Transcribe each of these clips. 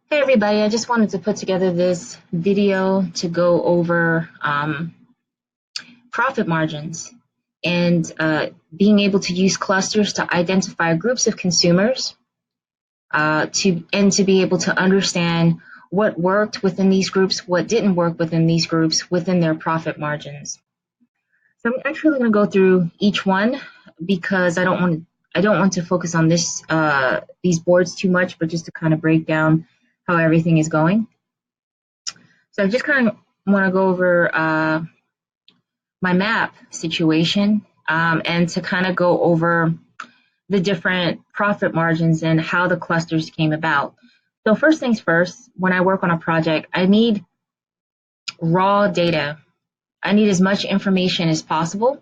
Hey everybody, I just wanted to put together this video to go over profit margins and being able to use clusters to identify groups of consumers to be able to understand what worked within these groups, what didn't work within these groups within their profit margins. So I'm actually going to go through each one because I don't want to focus on these boards too much, but just to kind of break down how everything is going. So I just kind of want to go over my map situation and to kind of go over the different profit margins and how the clusters came about. So first things first, when I work on a project, I need raw data. I need as much information as possible,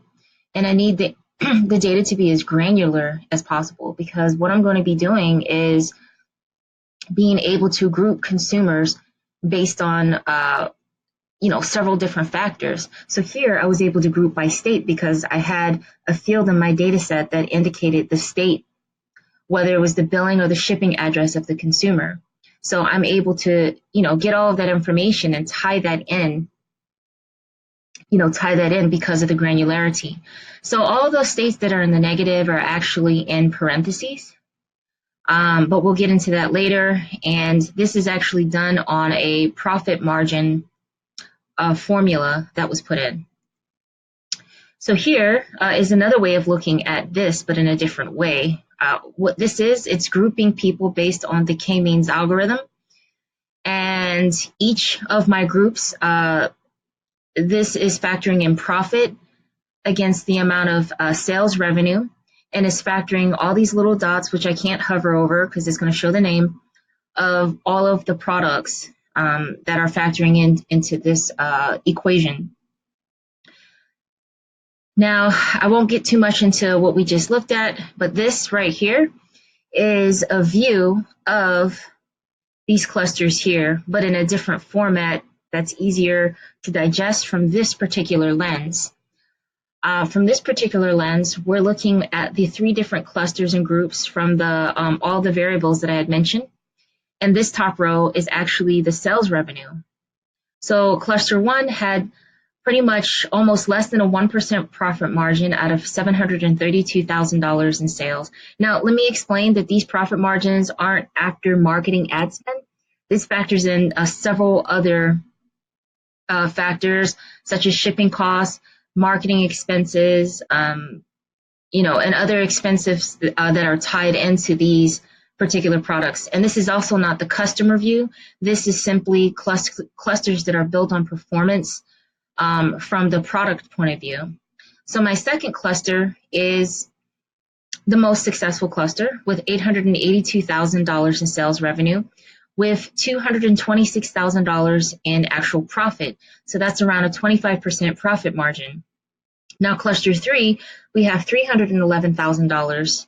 and I need the data to be as granular as possible, because what I'm going to be doing is being able to group consumers based on several different factors. So here I was able to group by state because I had a field in my data set that indicated the state, whether it was the billing or the shipping address of the consumer. So I'm able to, get all of that information and tie that in because of the granularity. So all those states that are in the negative are actually in parentheses. But we'll get into that later. And this is actually done on a profit margin formula that was put in. So here is another way of looking at this, but in a different way. What this is, it's grouping people based on the K-means algorithm. And each of my groups, this is factoring in profit against the amount of sales revenue, and is factoring all these little dots, which I can't hover over because it's going to show the name of all of the products that are factoring into this equation. Now, I won't get too much into what we just looked at, but this right here is a view of these clusters here, but in a different format that's easier to digest from this particular lens. From this particular lens, we're looking at the three different clusters and groups from all the variables that I had mentioned. And this top row is actually the sales revenue. So cluster one had pretty much almost less than a 1% profit margin out of $732,000 in sales. Now, let me explain that these profit margins aren't after marketing ad spend. This factors in several other factors, such as shipping costs, marketing expenses, and other expenses that are tied into these particular products. And this is also not the customer view. This is simply clusters that are built on performance from the product point of view. So my second cluster is the most successful cluster with $882,000 in sales revenue, with $226,000 in actual profit. So that's around a 25% profit margin. Now, cluster three, we have $311,000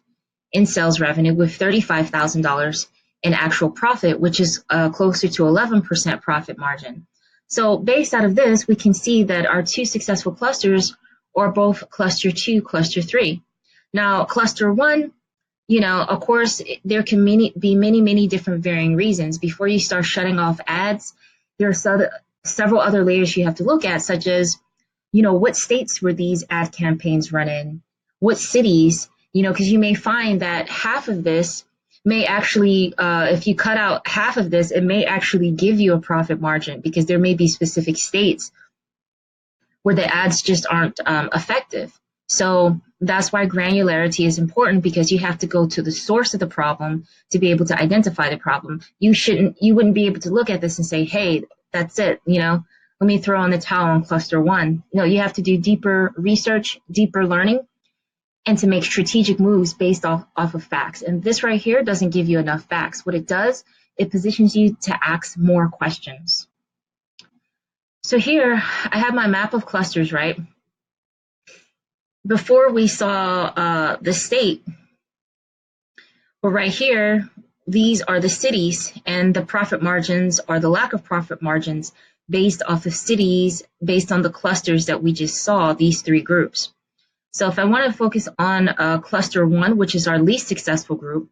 in sales revenue with $35,000 in actual profit, which is closer to 11% profit margin. So based out of this, we can see that our two successful clusters are both cluster two, cluster three. Now, cluster one, of course, there can be many different varying reasons. Before you start shutting off ads, there are several other layers you have to look at, such as, what states were these ad campaigns run in? What cities? Because you may find that half of this may actually, if you cut out half of this, it may actually give you a profit margin, because there may be specific states where the ads just aren't effective. So that's why granularity is important, because you have to go to the source of the problem to be able to identify the problem. You wouldn't be able to look at this and say, hey, that's it, let me throw on the towel on cluster one. You have to do deeper research, deeper learning, and to make strategic moves based off of facts. And this right here doesn't give you enough facts. What it does, it positions you to ask more questions. So here I have my map of clusters, right? Before we saw the state, but right here, these are the cities, and the profit margins or the lack of profit margins based off of cities, based on the clusters that we just saw, these three groups. So if I want to focus on cluster one, which is our least successful group,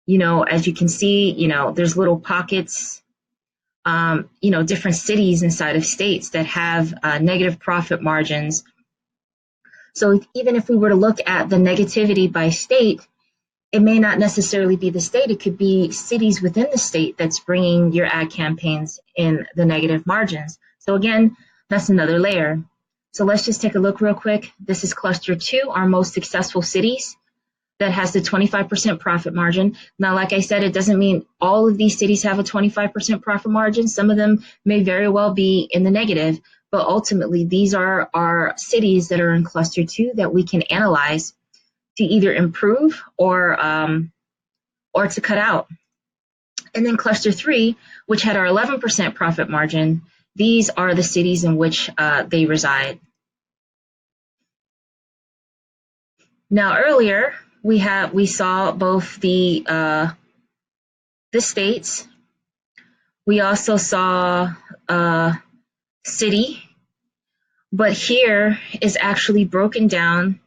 As you can see, there's little pockets, different cities inside of states that have negative profit margins. So even if we were to look at the negativity by state, it may not necessarily be the state. It could be cities within the state that's bringing your ad campaigns in the negative margins. So again, that's another layer. So let's just take a look real quick. This is cluster 2, our most successful cities, that has the 25% profit margin. Now, like I said, it doesn't mean all of these cities have a 25% profit margin. Some of them may very well be in the negative, but ultimately these are our cities that are in cluster 2 that we can analyze to either improve or to cut out. And then cluster 3, which had our 11% profit margin, these are the cities in which they reside. Now earlier we saw both the states. We also saw city, but here is actually broken down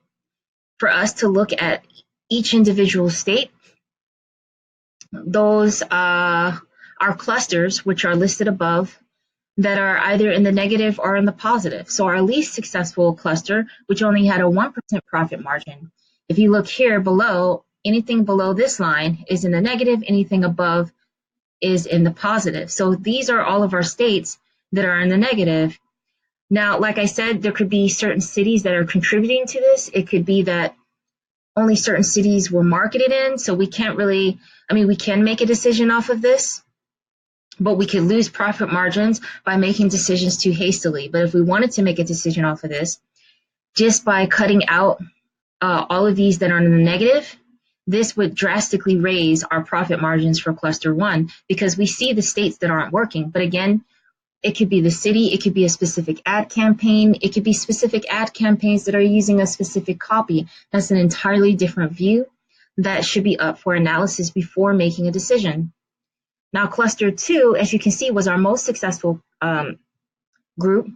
for us to look at each individual state. Those are clusters, which are listed above, that are either in the negative or in the positive. So our least successful cluster, which only had a 1% profit margin, if you look here below, anything below this line is in the negative, anything above is in the positive. So these are all of our states that are in the negative. Now, like I said, there could be certain cities that are contributing to this. It could be that only certain cities were marketed in, so we can't really, we can make a decision off of this, but we could lose profit margins by making decisions too hastily. But if we wanted to make a decision off of this, just by cutting out all of these that are in the negative, this would drastically raise our profit margins for cluster 1 because we see the states that aren't working. But again, it could be the city, it could be a specific ad campaign, it could be specific ad campaigns that are using a specific copy. That's an entirely different view that should be up for analysis before making a decision. Now, cluster 2, as you can see, was our most successful group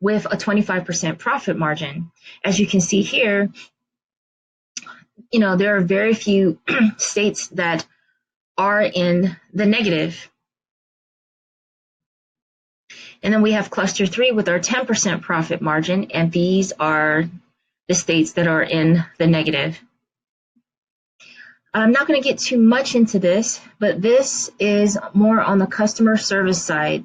with a 25% profit margin. As you can see here, there are very few states that are in the negative. And then we have cluster 3 with our 10% profit margin, and these are the states that are in the negative. I'm not going to get too much into this, but this is more on the customer service side,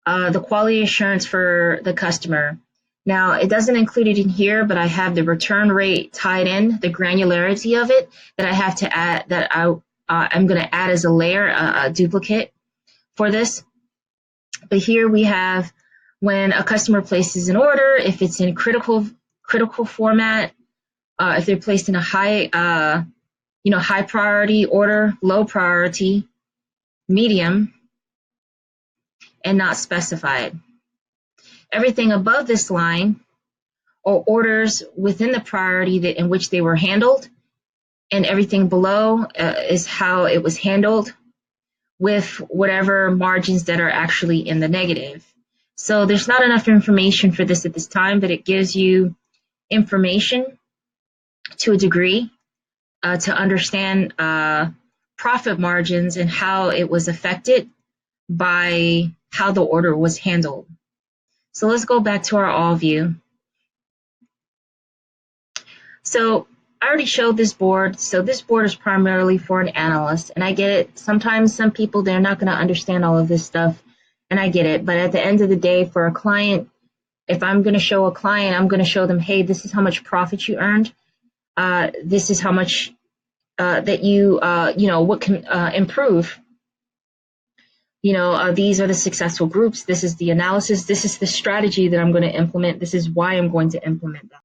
the quality assurance for the customer. Now, it doesn't include it in here, but I have the return rate tied in, the granularity of it that I have to add, that I'm going to add as a layer, a duplicate for this. But here we have when a customer places an order, if it's in critical format, if they're placed in a high priority order, low priority, medium, and not specified. Everything above this line are orders within the priority in which they were handled, and everything below is how it was handled with whatever margins that are actually in the negative. So there's not enough information for this at this time, but it gives you information to a degree to understand profit margins and how it was affected by how the order was handled. So let's go back to our all view. So I already showed this board. So this board is primarily for an analyst, and I get it. Sometimes some people, they're not going to understand all of this stuff, and I get it. But at the end of the day, for a client, if I'm going to show a client, I'm going to show them, hey, this is how much profit you earned. This is how much that you, what can improve. These are the successful groups. This is the analysis. This is the strategy that I'm going to implement. This is why I'm going to implement that.